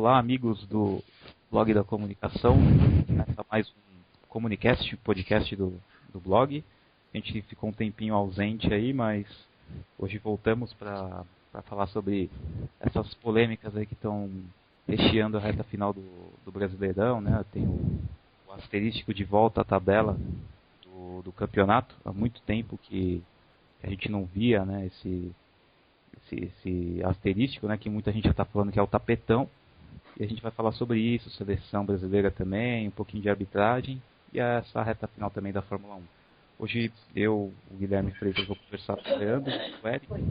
Olá, amigos do blog da comunicação. Começa mais um Comunicast, podcast do blog. A gente ficou um tempinho ausente aí, mas hoje voltamos para falar sobre essas polêmicas aí que estão recheando a reta final do Brasileirão, né? Tem o asterístico de volta à tabela do campeonato. Há muito tempo que a gente não via, né, esse asterístico, né, que muita gente já está falando que é o tapetão. E a gente vai falar sobre isso, seleção brasileira também, um pouquinho de arbitragem e essa reta final também da Fórmula 1. Hoje eu, o Guilherme Freitas, vou conversar com o Leandro, com o Eric. Tudo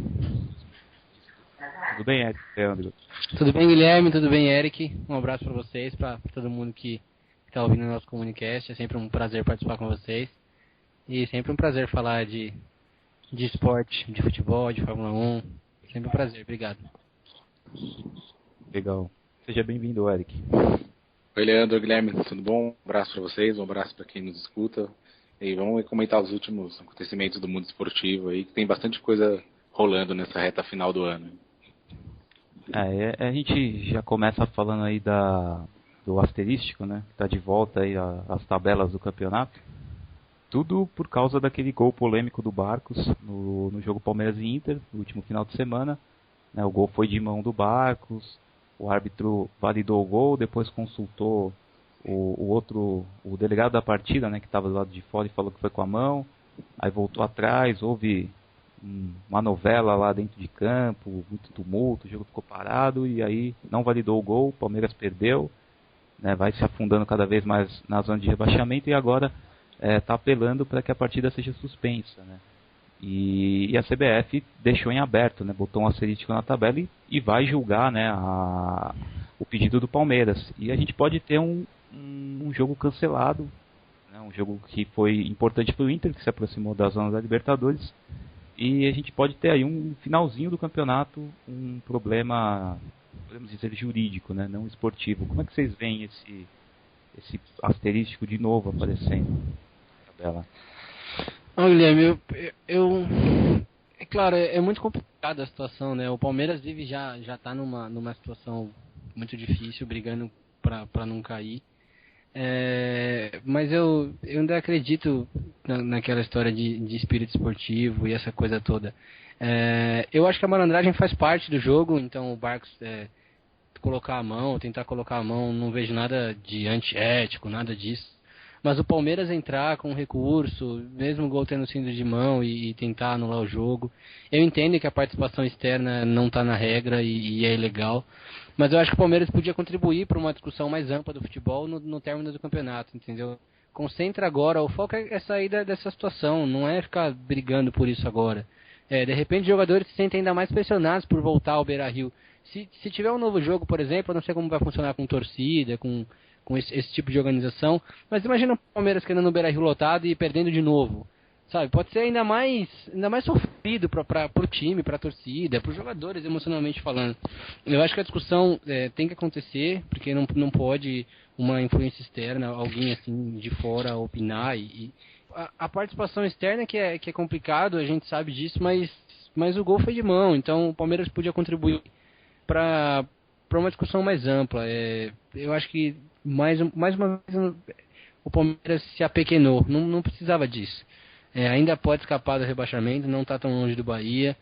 bem, Eric? Leandro? Tudo bem, Guilherme? Tudo bem, Eric? Um abraço para vocês, para todo mundo que está ouvindo o nosso Comunicast. É sempre um prazer participar com vocês. E sempre um prazer falar de esporte, de futebol, de Fórmula 1. Sempre um prazer, obrigado. Legal. Seja bem-vindo, Eric. Oi, Leandro, Guilherme, tudo bom? Um abraço para vocês, um abraço para quem nos escuta. E vamos comentar os últimos acontecimentos do mundo esportivo aí, que tem bastante coisa rolando nessa reta final do ano. A gente já começa falando aí do asterístico, né? Que tá de volta aí as tabelas do campeonato. Tudo por causa daquele gol polêmico do Barcos no jogo Palmeiras e Inter, no último final de semana. Né, o gol foi de mão do Barcos, o árbitro validou o gol, depois consultou o delegado da partida, né, que estava do lado de fora e falou que foi com a mão. Aí voltou atrás, houve uma novela lá dentro de campo, muito tumulto, o jogo ficou parado e aí não validou o gol, o Palmeiras perdeu, né, vai se afundando cada vez mais na zona de rebaixamento e agora está apelando para que a partida seja suspensa, né? E a CBF deixou em aberto, né? Botou um asterístico na tabela e vai julgar, né, o pedido do Palmeiras. E a gente pode ter um jogo cancelado, né? Um jogo que foi importante para o Inter, que se aproximou da zona da Libertadores. E a gente pode ter aí um finalzinho do campeonato, um problema, podemos dizer, jurídico, né? Não esportivo. Como é que vocês veem esse asterístico de novo aparecendo na tabela? Guilherme, é claro, é muito complicada a situação, né? O Palmeiras já está numa situação muito difícil, brigando para não cair. Mas eu ainda acredito naquela história de espírito esportivo e essa coisa toda. Eu acho que a malandragem faz parte do jogo, então o Barcos tentar colocar a mão, não vejo nada de antiético, nada disso. Mas o Palmeiras entrar com recurso, mesmo o gol tendo sido de mão e tentar anular o jogo. Eu entendo que a participação externa não está na regra e é ilegal. Mas eu acho que o Palmeiras podia contribuir para uma discussão mais ampla do futebol no término do campeonato, entendeu? Concentra agora, o foco é sair dessa situação, não é ficar brigando por isso agora. De repente os jogadores se sentem ainda mais pressionados por voltar ao Beira-Rio. Se tiver um novo jogo, por exemplo, eu não sei como vai funcionar com torcida, com esse tipo de organização, mas imagina o Palmeiras querendo o Beira-Rio lotado e perdendo de novo, sabe? Pode ser ainda mais sofrido para o time, para a torcida, para os jogadores, emocionalmente falando. Eu acho que a discussão tem que acontecer, porque não pode uma influência externa, alguém assim de fora opinar e a participação externa que é complicado, a gente sabe disso, mas o gol foi de mão, então o Palmeiras podia contribuir para uma discussão mais ampla. Eu acho que mais uma vez o Palmeiras se apequenou, não precisava disso. Ainda pode escapar do rebaixamento, não está tão longe do Bahia,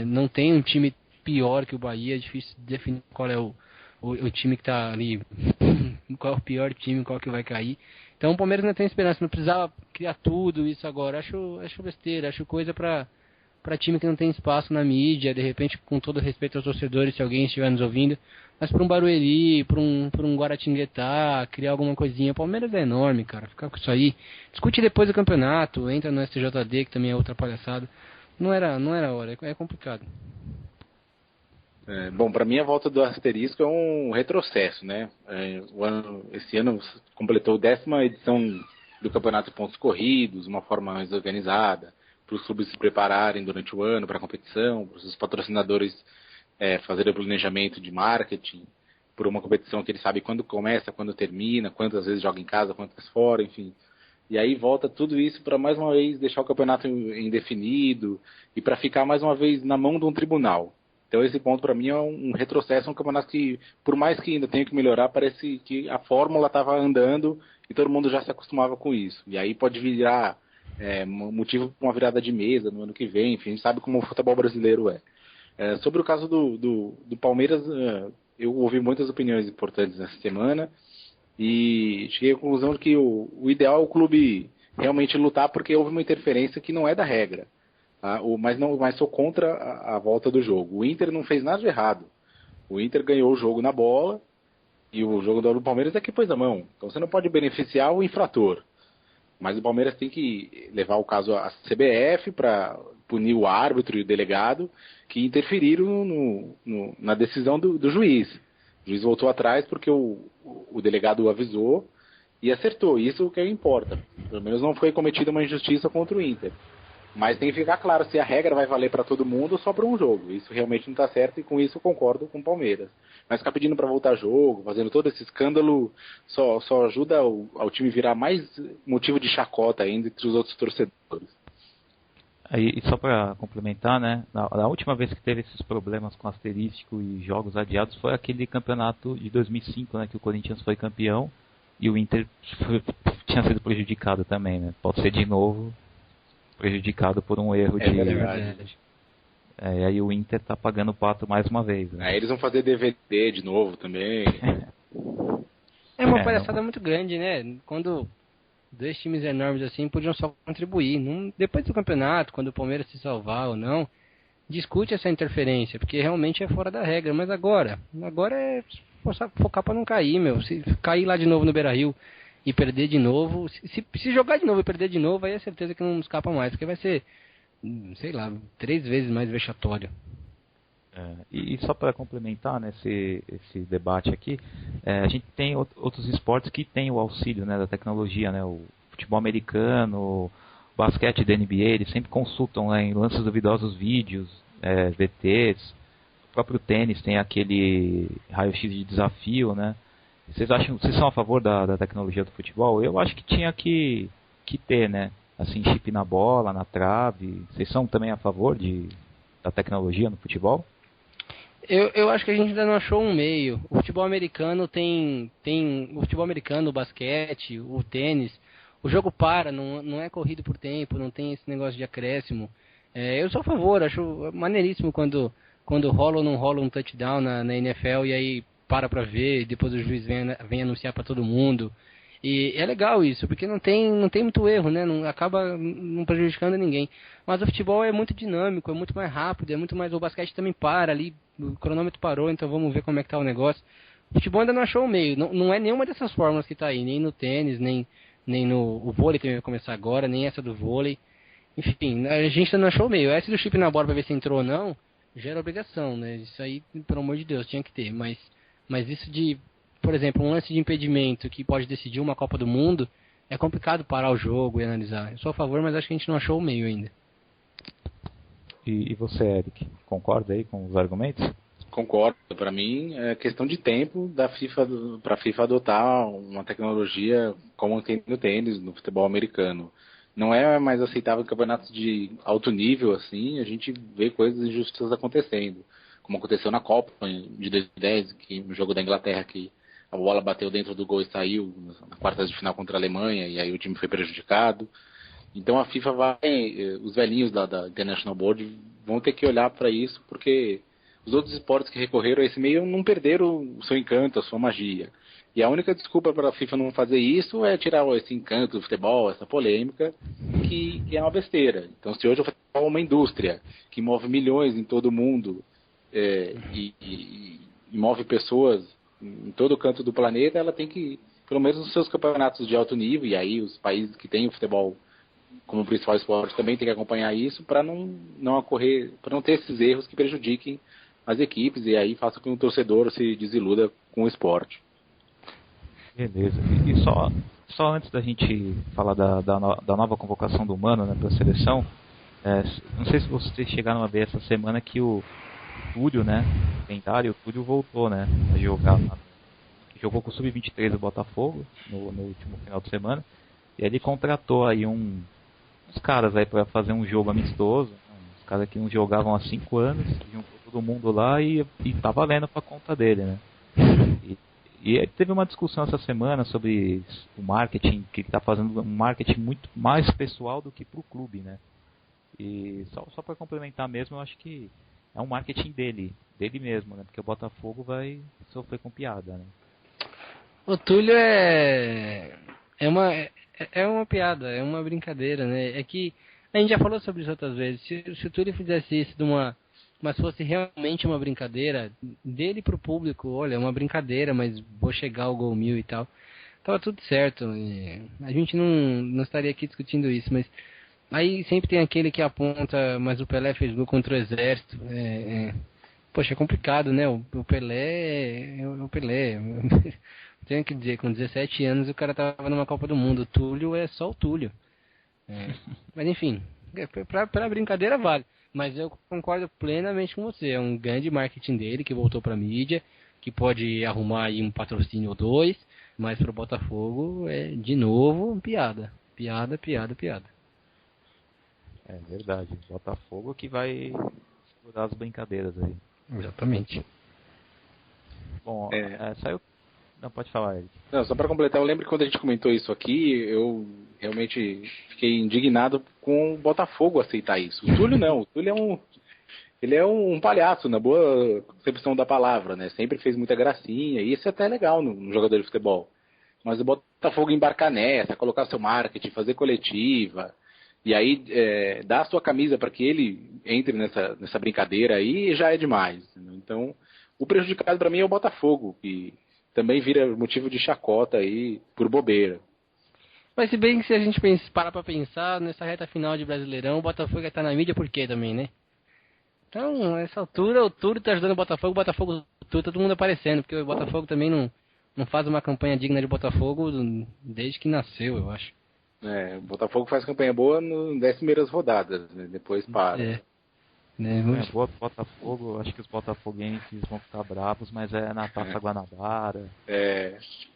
não tem um time pior que o Bahia, é difícil definir qual é o time que está ali, qual é o pior time, qual que vai cair. Então o Palmeiras ainda tem esperança, não precisava criar tudo isso agora. Acho besteira, acho coisa para time que não tem espaço na mídia, de repente, com todo respeito aos torcedores, se alguém estiver nos ouvindo, mas para um Barueri, para um Guaratinguetá, criar alguma coisinha. O Palmeiras é enorme, cara, ficar com isso aí. Discute depois do campeonato, entra no STJD, que também é outra palhaçada. Não era hora, é complicado. Bom, para mim a volta do asterisco é um retrocesso, né? Esse ano completou a 10ª edição do Campeonato de Pontos Corridos, uma forma mais organizada, para os clubes se prepararem durante o ano para a competição, para os patrocinadores fazerem o planejamento de marketing, por uma competição que eles sabem quando começa, quando termina, quantas vezes joga em casa, quantas fora, enfim. E aí volta tudo isso para mais uma vez deixar o campeonato indefinido e para ficar mais uma vez na mão de um tribunal. Então esse ponto para mim é um retrocesso, um campeonato que, por mais que ainda tenha que melhorar, parece que a fórmula estava andando e todo mundo já se acostumava com isso. E aí pode virar motivo para uma virada de mesa no ano que vem, enfim, a gente sabe como o futebol brasileiro é. Sobre o caso do Palmeiras, eu ouvi muitas opiniões importantes nessa semana e cheguei à conclusão de que o ideal é o clube realmente lutar, porque houve uma interferência que não é da regra. Tá? Mas sou contra a volta do jogo. O Inter não fez nada de errado. O Inter ganhou o jogo na bola e o jogo do Palmeiras é que pôs a mão. Então você não pode beneficiar o infrator. Mas o Palmeiras tem que levar o caso à CBF para punir o árbitro e o delegado que interferiram na decisão do juiz. O juiz voltou atrás porque o delegado o avisou e acertou. Isso que importa. Pelo menos não foi cometida uma injustiça contra o Inter. Mas tem que ficar claro se a regra vai valer para todo mundo ou só para um jogo. Isso realmente não está certo e com isso eu concordo com o Palmeiras. Mas ficar pedindo para voltar jogo, fazendo todo esse escândalo, só ajuda ao time virar mais motivo de chacota ainda entre os outros torcedores. Aí, e só para complementar, né, na última vez que teve esses problemas com asterístico e jogos adiados foi aquele campeonato de 2005, né, que o Corinthians foi campeão e o Inter tinha sido prejudicado também, né? Pode ser de novo prejudicado por um erro de... verdade. E aí o Inter tá pagando o pato mais uma vez. Né? Aí eles vão fazer DVD de novo também. É uma palhaçada muito grande, né? Quando dois times enormes assim podiam só contribuir. Depois do campeonato, quando o Palmeiras se salvar ou não, discute essa interferência, porque realmente é fora da regra. Mas agora é focar pra não cair, meu. Se cair lá de novo no Beira-Rio e perder de novo, se jogar de novo e perder de novo, aí é certeza que não escapa mais, porque vai ser, sei lá, 3 vezes mais vexatório. E só para complementar, né, esse debate aqui, a gente tem outros esportes que têm o auxílio, né, da tecnologia, né, o futebol americano, o basquete da NBA, eles sempre consultam, né, em lances duvidosos vídeos, VTs, o próprio tênis tem aquele raio-x de desafio, né. Vocês são a favor da tecnologia do futebol? Eu acho que tinha que ter, né? Assim, chip na bola, na trave. Vocês são também a favor da tecnologia no futebol? Eu acho que a gente ainda não achou um meio. O futebol americano tem o futebol americano, o basquete, o tênis. O jogo não é corrido por tempo, não tem esse negócio de acréscimo. Eu sou a favor, acho maneiríssimo quando rola ou não rola um touchdown na NFL e aí para ver, depois o juiz vem anunciar para todo mundo. E é legal isso, porque não tem muito erro, né? Não acaba não prejudicando ninguém. Mas o futebol é muito dinâmico, é muito mais rápido, é muito mais... O basquete também para ali, o cronômetro parou, então vamos ver como é que tá o negócio. O futebol ainda não achou o meio, não é nenhuma dessas fórmulas que tá aí, nem no tênis, nem no... O vôlei também vai começar agora, nem essa do vôlei. Enfim, a gente ainda não achou o meio. Essa do chip na bola pra ver se entrou ou não, já era obrigação, né? Isso aí, pelo amor de Deus, tinha que ter, mas isso de, por exemplo, um lance de impedimento que pode decidir uma Copa do Mundo, é complicado parar o jogo e analisar. Eu sou a favor, mas acho que a gente não achou o meio ainda. E você, Eric, concorda aí com os argumentos? Concordo. Para mim, é questão de tempo para a FIFA adotar uma tecnologia como tem no tênis, no futebol americano. Não é mais aceitável em campeonatos de alto nível, assim, a gente vê coisas injustas acontecendo. Como aconteceu na Copa de 2010, que no jogo da Inglaterra, que a bola bateu dentro do gol e saiu na quartas de final contra a Alemanha, e aí o time foi prejudicado. Então a FIFA os velhinhos da International Board vão ter que olhar para isso, porque os outros esportes que recorreram a esse meio não perderam o seu encanto, a sua magia. E a única desculpa para a FIFA não fazer isso é tirar esse encanto do futebol, essa polêmica, que é uma besteira. Então se hoje o futebol é uma indústria que move milhões em todo o mundo, e move pessoas em todo canto do planeta, ela tem que, pelo menos nos seus campeonatos de alto nível, e aí os países que têm o futebol como principal esporte também tem que acompanhar isso para não ter esses erros que prejudiquem as equipes e aí faça com que o torcedor se desiluda com o esporte. Beleza. E só antes da gente falar da nova convocação do Mano, né, para a seleção, não sei se vocês chegaram a ver essa semana que o Túlio, né, o Túlio voltou, né, a jogar, jogou com o Sub-23 do Botafogo no último final de semana, e ele contratou aí uns caras aí para fazer um jogo amistoso, uns caras que não jogavam há 5 anos, juntou todo mundo lá e tá valendo pra conta dele, né? E teve uma discussão essa semana sobre o marketing, que ele está fazendo um marketing muito mais pessoal do que para o clube, né? E só para complementar mesmo, eu acho que é um marketing dele mesmo, né? Porque o Botafogo vai sofrer com piada, né? O Túlio é uma piada, é uma brincadeira, né? É que a gente já falou sobre isso outras vezes. Se o Túlio fizesse isso mas fosse realmente uma brincadeira dele pro público, olha, é uma brincadeira, mas vou chegar ao gol 1000 e tal, tava tudo certo. A gente não estaria aqui discutindo isso, mas aí sempre tem aquele que aponta, mas o Pelé fez gol contra o Exército. Poxa, é complicado, né? O Pelé é o Pelé. Tenho que dizer, com 17 anos o cara tava numa Copa do Mundo. O Túlio é só o Túlio. Mas enfim, pra brincadeira vale. Mas eu concordo plenamente com você. É um grande marketing dele que voltou pra mídia, que pode arrumar aí um patrocínio ou dois, mas pro Botafogo é, de novo, piada. Piada. É verdade. Botafogo que vai segurar as brincadeiras aí. Exatamente. Bom, saiu... Não, pode falar, Eric. Não, só para completar, eu lembro que quando a gente comentou isso aqui, eu realmente fiquei indignado com o Botafogo aceitar isso. O Túlio não, o Túlio ele é um palhaço, na boa concepção da palavra, né? Sempre fez muita gracinha, e isso é até legal no jogador de futebol. Mas o Botafogo embarcar nessa, colocar seu marketing, fazer coletiva, e aí dar a sua camisa para que ele entre nessa brincadeira aí, já é demais. Entendeu? Então, o prejudicado para mim é o Botafogo, que também vira motivo de chacota aí por bobeira. Mas se bem que se a gente parar pra pensar, nessa reta final de Brasileirão, o Botafogo vai estar na mídia por quê também, né? Então, nessa altura, o Túlio tá ajudando o Botafogo Túlio, todo mundo aparecendo, porque o Botafogo também não faz uma campanha digna de Botafogo desde que nasceu, eu acho. O Botafogo faz campanha boa nas 10 primeiras rodadas, né? Depois para. Boa Botafogo, acho que os botafoguenses vão ficar bravos, mas é na Taça Guanabara,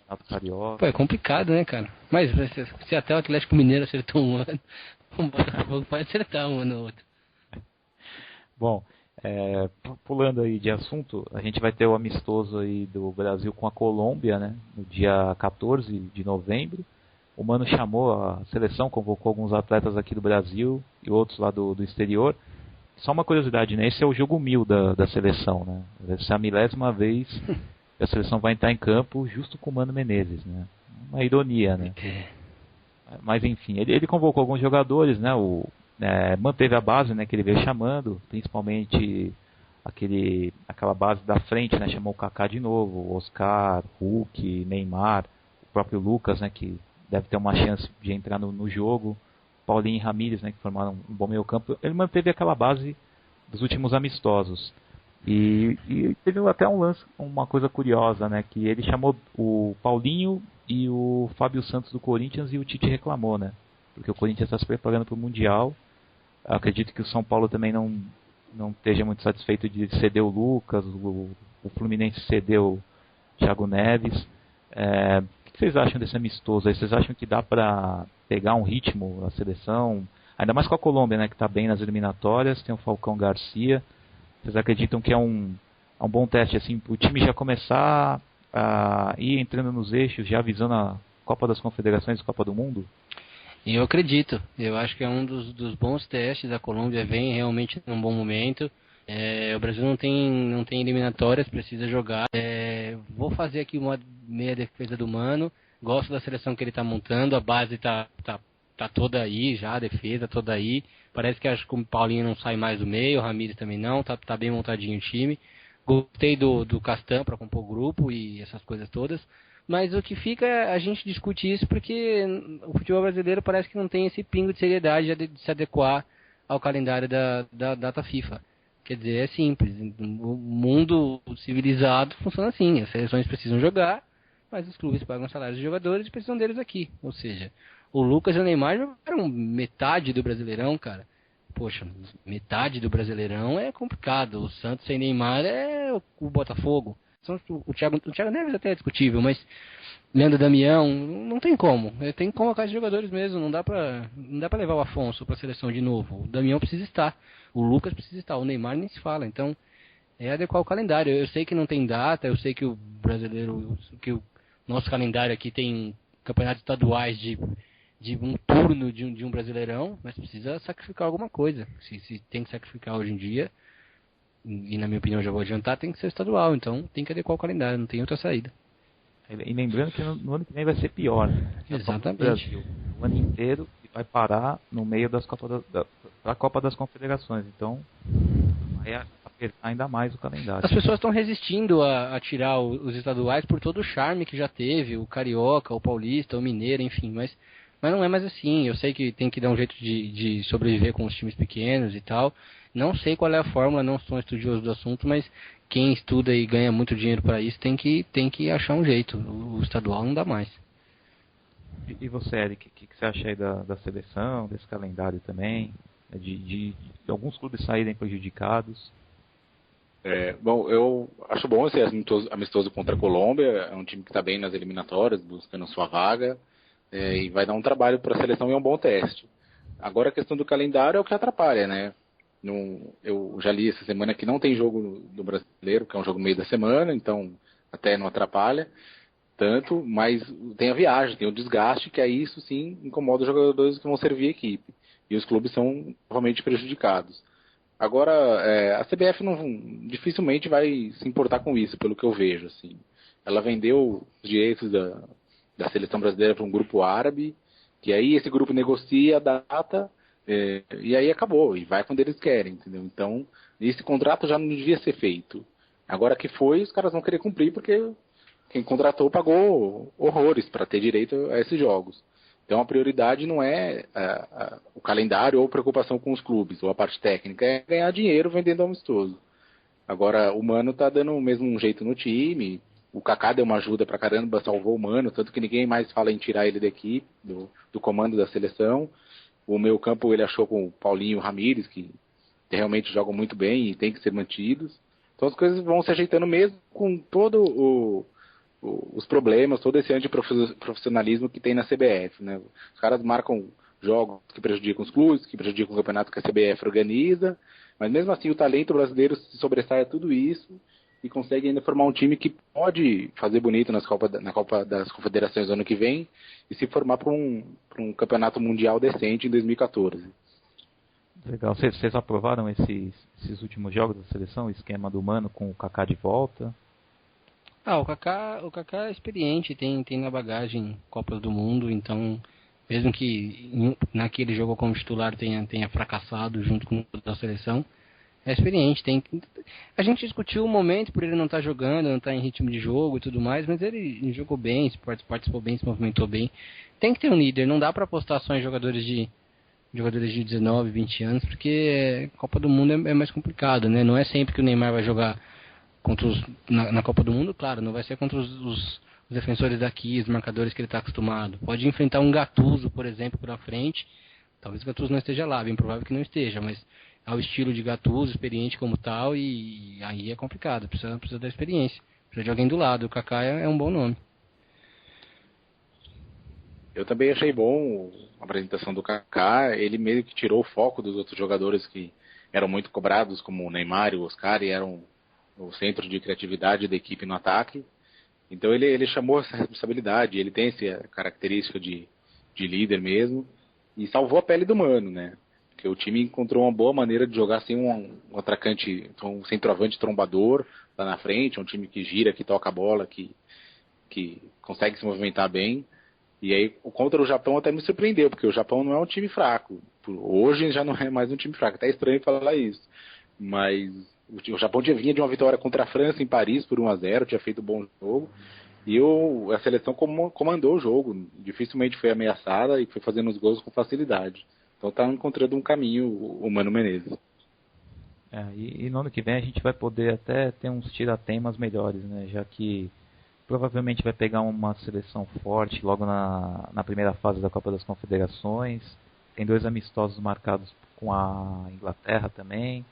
na Carioca. Pô, é complicado, né, cara? Mas se até o Atlético Mineiro acertou um ano, o Botafogo pode acertar um ano ou outro. Bom, pulando aí de assunto, a gente vai ter o amistoso aí do Brasil com a Colômbia, né, no dia 14 de novembro. O Mano chamou a seleção, convocou alguns atletas aqui do Brasil e outros lá do exterior. Só uma curiosidade, né? Esse é o jogo 1000 da seleção, né? Essa é a 1000ª vez que a seleção vai entrar em campo justo com o Mano Menezes, né? Uma ironia, né? Mas enfim, ele convocou alguns jogadores, né? Manteve a base, né, que ele veio chamando, principalmente aquela base da frente, né? Chamou o Kaká de novo, Oscar, Hulk, Neymar, o próprio Lucas, né? Que deve ter uma chance de entrar no jogo. Paulinho e Ramírez, né, que formaram um bom meio campo. Ele manteve aquela base dos últimos amistosos. E teve até um lance, uma coisa curiosa, né, que ele chamou o Paulinho e o Fábio Santos do Corinthians e o Tite reclamou, né, porque o Corinthians está se preparando para o Mundial. Acredito que o São Paulo também não esteja muito satisfeito de ceder o Lucas, o Fluminense cedeu o Thiago Neves. O que vocês acham desse amistoso aí? Vocês acham que dá para pegar um ritmo a seleção? Ainda mais com a Colômbia, né, que está bem nas eliminatórias, tem o Falcão Garcia. Vocês acreditam que é um bom teste, assim, o time já começar a ir entrando nos eixos, já visando a Copa das Confederações e Copa do Mundo? Eu acredito. Eu acho que é um dos bons testes. A Colômbia vem realmente num bom momento. O Brasil não tem eliminatórias, precisa jogar. Vou fazer aqui uma meia defesa do Mano. Gosto da seleção que ele está montando. A base tá toda aí já, a defesa toda aí. Parece que acho que o Paulinho não sai mais do meio, o Ramírez também não. Tá bem montadinho o time. Gostei do Castan para compor o grupo e essas coisas todas. Mas o que fica, a gente discute isso porque o futebol brasileiro parece que não tem esse pingo de seriedade de se adequar ao calendário da data FIFA. Quer dizer, é simples. O mundo civilizado funciona assim. As seleções precisam jogar, mas os clubes pagam salários de jogadores e precisam deles aqui. Ou seja, o Lucas e o Neymar jogaram metade do Brasileirão, cara. Poxa, metade do Brasileirão é complicado. O Santos sem Neymar é o Botafogo. O Thiago Neves até é discutível, mas Leandro Damião, não tem como. Tem que convocar esses jogadores mesmo. Não dá pra levar o Afonso pra seleção de novo. O Damião precisa estar. O Lucas precisa estar. O Neymar nem se fala. Então, é adequar o calendário. Eu sei que não tem data, eu sei que o brasileiro, que o nosso calendário aqui tem campeonatos estaduais de um turno de um brasileirão, mas precisa sacrificar alguma coisa. Se tem que sacrificar hoje em dia, e na minha opinião já vou adiantar, tem que ser estadual, então tem que adequar o calendário, não tem outra saída. E lembrando que no ano que vem vai ser pior, né? Exatamente. Brasil, o ano inteiro vai parar no meio das da Copa das Confederações, então vai apertar ainda mais o calendário. As pessoas estão resistindo a tirar os estaduais por todo o charme que já teve, o carioca, o paulista, o mineiro, enfim, mas não é mais assim. Eu sei que tem que dar um jeito de sobreviver com os times pequenos e tal. Não sei qual é a fórmula, não sou estudioso do assunto, mas quem estuda e ganha muito dinheiro para isso tem que achar um jeito. O estadual não dá mais. E você, Eric, o que você acha aí da seleção, desse calendário também? De alguns clubes saírem prejudicados? Bom, eu acho bom esse amistoso contra a Colômbia. É um time que está bem nas eliminatórias, buscando sua vaga. E vai dar um trabalho para a seleção e é um bom teste. Agora a questão do calendário é o que atrapalha, né? Eu já li essa semana que não tem jogo do brasileiro, que é um jogo no meio da semana, então até não atrapalha tanto, mas tem a viagem, tem o desgaste, que aí isso sim incomoda os jogadores que vão servir a equipe. E os clubes são novamente prejudicados. Agora, a CBF dificilmente vai se importar com isso, pelo que eu vejo. Assim. Ela vendeu os direitos da seleção brasileira para um grupo árabe, que aí esse grupo negocia a data, e aí acabou, e vai quando eles querem, entendeu? Então, esse contrato já não devia ser feito. Agora que foi, os caras vão querer cumprir, porque quem contratou pagou horrores para ter direito a esses jogos. Então a prioridade não é o calendário ou preocupação com os clubes, ou a parte técnica, é ganhar dinheiro vendendo amistoso. Agora, o Mano tá dando mesmo um jeito no time, o Kaká deu uma ajuda pra caramba, salvou o Mano, tanto que ninguém mais fala em tirar ele daqui, do comando da seleção. O meio campo ele achou com o Paulinho e o Ramires, que realmente jogam muito bem e tem que ser mantidos. Então as coisas vão se ajeitando mesmo com todo os problemas, todo esse antiprofissionalismo que tem na CBF, né? Os caras marcam jogos que prejudicam os clubes, que prejudicam o campeonato que a CBF organiza, mas mesmo assim o talento brasileiro se sobressai a tudo isso e consegue ainda formar um time que pode fazer bonito na Copa das Confederações do ano que vem e se formar para um campeonato mundial decente em 2014. Legal. Vocês aprovaram esses últimos jogos da seleção, o esquema do Mano com o Kaká de volta? O Kaká é experiente, tem na bagagem Copas do Mundo, então mesmo que naquele jogo como titular tenha fracassado junto com o da seleção, é experiente. A gente discutiu o momento por ele não estar jogando, não estar em ritmo de jogo e tudo mais, mas ele jogou bem, participou bem, se movimentou bem. Tem que ter um líder, não dá para apostar só em jogadores de 19, 20 anos, porque Copa do Mundo é mais complicado, né? Não é sempre que o Neymar vai jogar contra na Copa do Mundo, claro, não vai ser contra os defensores daqui, os marcadores que ele está acostumado. Pode enfrentar um Gattuso, por exemplo, pela frente. Talvez o Gattuso não esteja lá, bem provável que não esteja, mas ao estilo de Gattuso, experiente como tal, e aí é complicado, precisa da experiência. Precisa de alguém do lado. O Kaká é um bom nome. Eu também achei bom a apresentação do Kaká. Ele meio que tirou o foco dos outros jogadores que eram muito cobrados, como o Neymar e o Oscar, e eram o centro de criatividade da equipe no ataque. Então ele chamou essa responsabilidade, ele tem essa característica de líder mesmo, e salvou a pele do Mano, né? Porque o time encontrou uma boa maneira de jogar sem um atacante, um centroavante trombador lá na frente, um time que gira, que toca a bola, que consegue se movimentar bem. E aí, contra o Japão até me surpreendeu, porque o Japão não é um time fraco. Hoje já não é mais um time fraco, até estranho falar isso. Mas o Japão vinha de uma vitória contra a França em Paris por 1-0, tinha feito um bom jogo. E a seleção comandou o jogo, dificilmente foi ameaçada e foi fazendo os gols com facilidade. Então está encontrando um caminho o Mano Menezes. E no ano que vem a gente vai poder até ter uns tiratemas melhores, né? Já que provavelmente vai pegar uma seleção forte logo na primeira fase da Copa das Confederações. Tem 2 amistosos marcados com a Inglaterra também.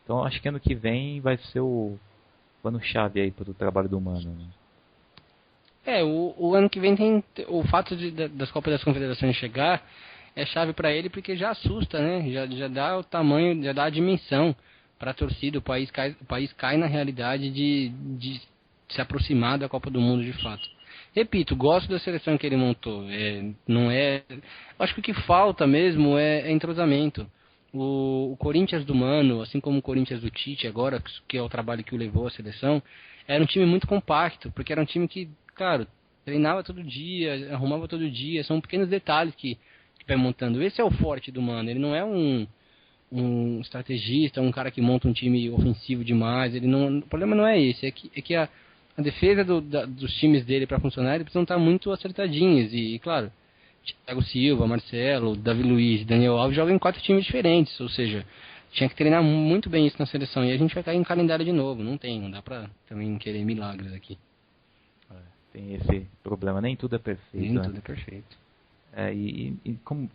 Então acho que ano que vem vai ser o pano-chave aí para o trabalho do Mano, né? O ano que vem tem o fato das Copas das Confederações chegar é chave para ele porque já assusta, né? Já dá o tamanho, já dá a dimensão. para a torcida, o país cai na realidade de se aproximar da Copa do Mundo de fato. Repito, gosto da seleção que ele montou. Acho que o que falta mesmo é entrosamento. O Corinthians do Mano, assim como o Corinthians do Tite agora, que é o trabalho que o levou à seleção, era um time muito compacto, porque era um time que, claro, treinava todo dia, arrumava todo dia, são pequenos detalhes que vai montando. Esse é o forte do Mano, ele não é um estrategista, um cara que monta um time ofensivo demais, o problema não é esse, é que a defesa dos times dele para funcionar, eles precisam estar muito acertadinhos, e claro, Thiago Silva, Marcelo, Davi Luiz, Daniel Alves jogam em 4 times diferentes, ou seja, tinha que treinar muito bem isso na seleção, e a gente vai cair em calendário de novo, não dá pra também querer milagres aqui. Tem esse problema, nem tudo é perfeito. Nem tudo é perfeito. E como,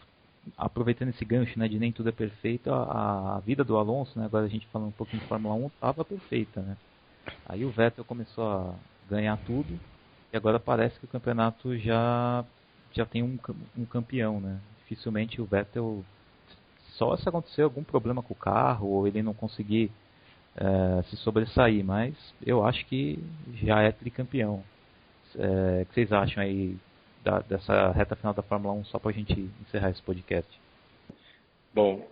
aproveitando esse gancho, né, de nem tudo é perfeito, a vida do Alonso, né, agora a gente falando um pouquinho de Fórmula 1, estava perfeita, né? Aí o Vettel começou a ganhar tudo, e agora parece que o campeonato já tem um campeão, né? Dificilmente o Vettel, só se acontecer algum problema com o carro, ou ele não conseguir se sobressair, mas eu acho que já é tricampeão. O que vocês acham aí dessa reta final da Fórmula 1, só pra gente encerrar esse podcast? Bom,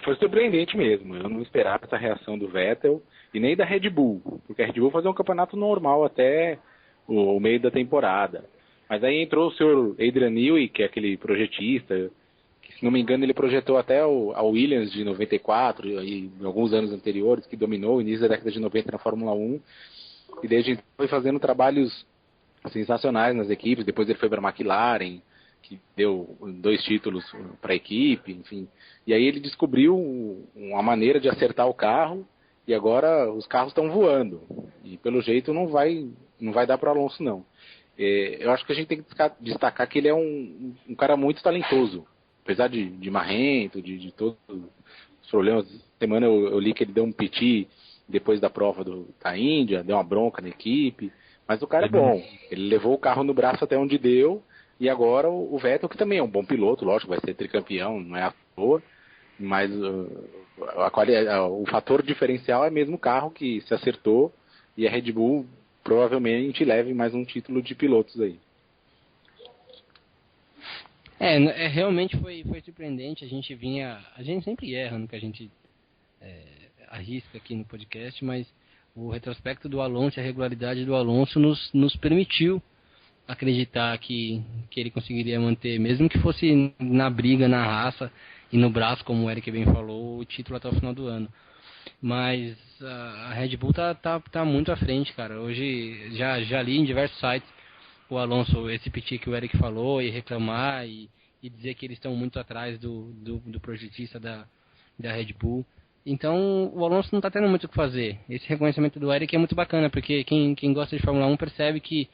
foi surpreendente mesmo. Eu não esperava essa reação do Vettel e nem da Red Bull, porque a Red Bull fazia um campeonato normal até o meio da temporada. Mas aí entrou o senhor Adrian Newey, que é aquele projetista, que, se não me engano, ele projetou até a Williams de 94 e em alguns anos anteriores, que dominou o início da década de 90 na Fórmula 1. E desde então foi fazendo trabalhos sensacionais nas equipes. Depois ele foi para a McLaren, que deu 2 títulos para a equipe, enfim. E aí ele descobriu uma maneira de acertar o carro, e agora os carros estão voando. E pelo jeito não vai dar para o Alonso, não. Eu acho que a gente tem que destacar que ele é um cara muito talentoso. Apesar de marrento, de todos os problemas. Semana eu li que ele deu um piti depois da prova da Índia, deu uma bronca na equipe. Mas o cara é bom. Ele levou o carro no braço até onde deu. E agora o Vettel, que também é um bom piloto, lógico, vai ser tricampeão, não é à toa. Mas o fator diferencial é mesmo o carro que se acertou. E a Red Bull provavelmente leve mais um título de pilotos aí. Realmente foi surpreendente. A gente sempre erra no que a gente arrisca aqui no podcast, mas o retrospecto do Alonso, a regularidade do Alonso nos permitiu acreditar que ele conseguiria manter, mesmo que fosse na briga, na raça e no braço, como o Eric bem falou, o título até o final do ano. Mas a Red Bull tá muito à frente, cara. Hoje já li em diversos sites o Alonso, esse piti que o Eric falou, e reclamar e dizer que eles estão muito atrás do projetista da Red Bull. Então o Alonso não está tendo muito o que fazer. Esse reconhecimento do Eric é muito bacana, porque quem gosta de Fórmula 1 percebe que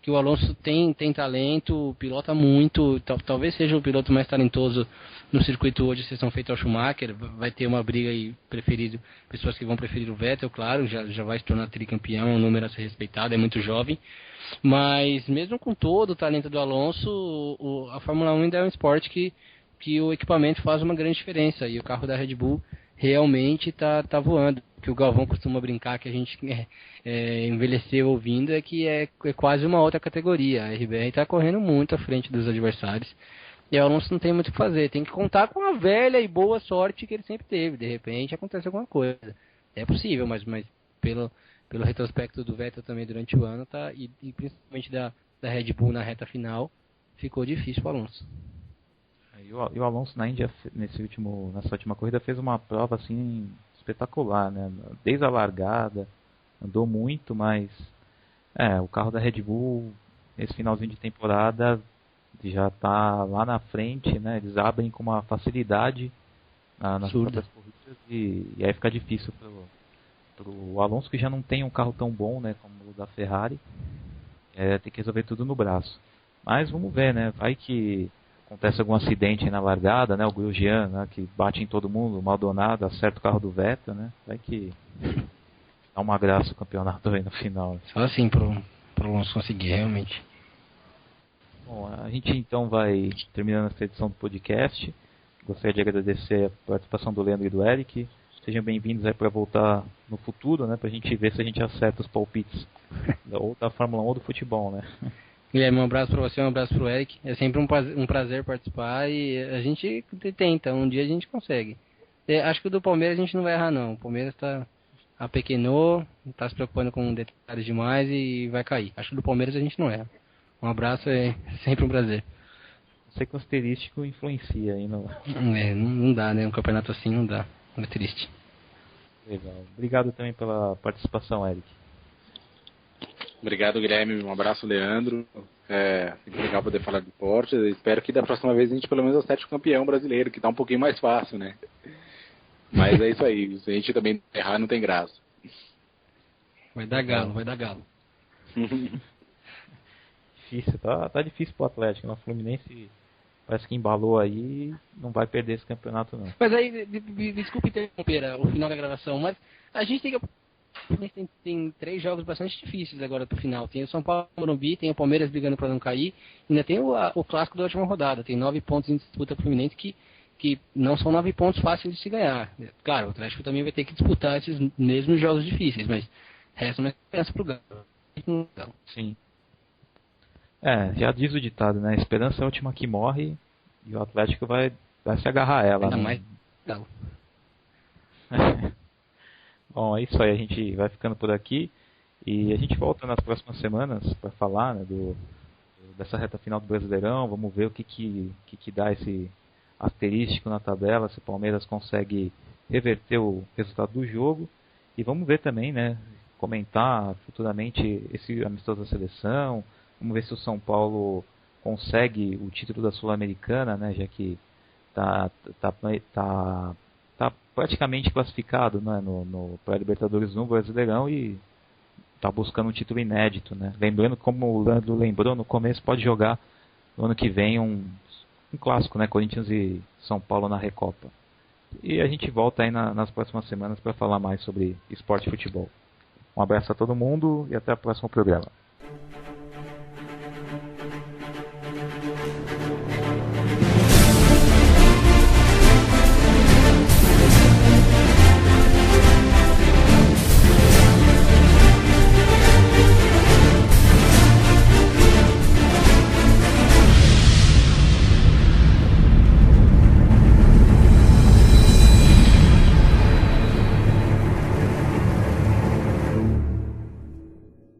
o Alonso tem talento, pilota muito, talvez seja o piloto mais talentoso no circuito hoje, exceção feita ao Schumacher. Vai ter uma briga aí, pessoas que vão preferir o Vettel, claro, já vai se tornar tricampeão, um número a ser respeitado, é muito jovem. Mas mesmo com todo o talento do Alonso, a Fórmula 1 ainda é um esporte que o equipamento faz uma grande diferença, e o carro da Red Bull realmente tá voando. Que o Galvão costuma brincar, que a gente envelheceu ouvindo, é que é quase uma outra categoria. A RBR está correndo muito à frente dos adversários, e o Alonso não tem muito o que fazer, tem que contar com a velha e boa sorte que ele sempre teve. De repente acontece alguma coisa, é possível, mas pelo retrospecto do Vettel também durante o ano, e principalmente da Red Bull na reta final, ficou difícil o Alonso. E o Alonso na Índia, nessa última corrida, fez uma prova assim espetacular, né? Desde a largada, andou muito, mas o carro da Red Bull, nesse finalzinho de temporada, já está lá na frente, né? Eles abrem com uma facilidade nas próprias corridas, e aí fica difícil pro Alonso, que já não tem um carro tão bom, né, como o da Ferrari, tem que resolver tudo no braço. Mas vamos ver, né? Vai que acontece algum acidente na largada, né? O Grosjean, né, que bate em todo mundo, o Maldonado acerta o carro do Vettel, né? Vai que dá uma graça o campeonato aí no final. Só assim pro Alonso conseguir, realmente. Bom, a gente então vai terminando essa edição do podcast. Gostaria de agradecer a participação do Leandro e do Eric. sejam bem-vindos aí para voltar no futuro, né? Pra gente ver se a gente acerta os palpites ou da Fórmula 1 ou do futebol, né? Guilherme, um abraço para você, um abraço para o Eric. É sempre um prazer participar e a gente tenta, um dia a gente consegue. Acho que o do Palmeiras a gente não vai errar não. O Palmeiras apequenou, está se preocupando com detalhes demais e vai cair. Acho que do Palmeiras a gente não erra. Um abraço, é sempre um prazer. Sei que o asterístico influencia aí no... não dá, né? Um campeonato assim não dá. É triste. Legal. Obrigado também pela participação, Eric. Obrigado, Guilherme. Um abraço, Leandro. Sempre legal poder falar de esporte. Espero que da próxima vez a gente pelo menos acerte o campeão brasileiro, que tá um pouquinho mais fácil, né? Mas é isso aí. Se a gente também errar, não tem graça. Vai dar galo, vai dar galo. Difícil, tá difícil pro Atlético. O Fluminense parece que embalou aí e não vai perder esse campeonato, não. Mas aí, desculpe interromper o final da gravação, mas a gente tem 3 jogos bastante difíceis agora pro final. Tem o São Paulo no Morumbi, tem o Palmeiras brigando para não cair, ainda tem o clássico da última rodada. Tem 9 pontos em disputa pro Fluminense que não são 9 pontos fáceis de se ganhar. Claro, o Atlético também vai ter que disputar esses mesmos jogos difíceis, mas resta uma esperança pro Galo. Sim. Já diz o ditado, né? A esperança é a última que morre e o Atlético vai se agarrar a ela. Ainda né? mais Galo. Bom, é isso aí. A gente vai ficando por aqui e a gente volta nas próximas semanas para falar, né, dessa reta final do Brasileirão. Vamos ver o que dá esse asterístico na tabela, se o Palmeiras consegue reverter o resultado do jogo. E vamos ver também, né, comentar futuramente esse amistoso da seleção. Vamos ver se o São Paulo consegue o título da Sul-Americana, né, já que tá praticamente classificado, né, no pré-Libertadores no Brasileirão e está buscando um título inédito. Né. Lembrando, como o Leandro lembrou no começo, pode jogar no ano que vem um clássico, né, Corinthians e São Paulo na Recopa. E a gente volta aí nas próximas semanas para falar mais sobre esporte e futebol. Um abraço a todo mundo e até o próximo programa.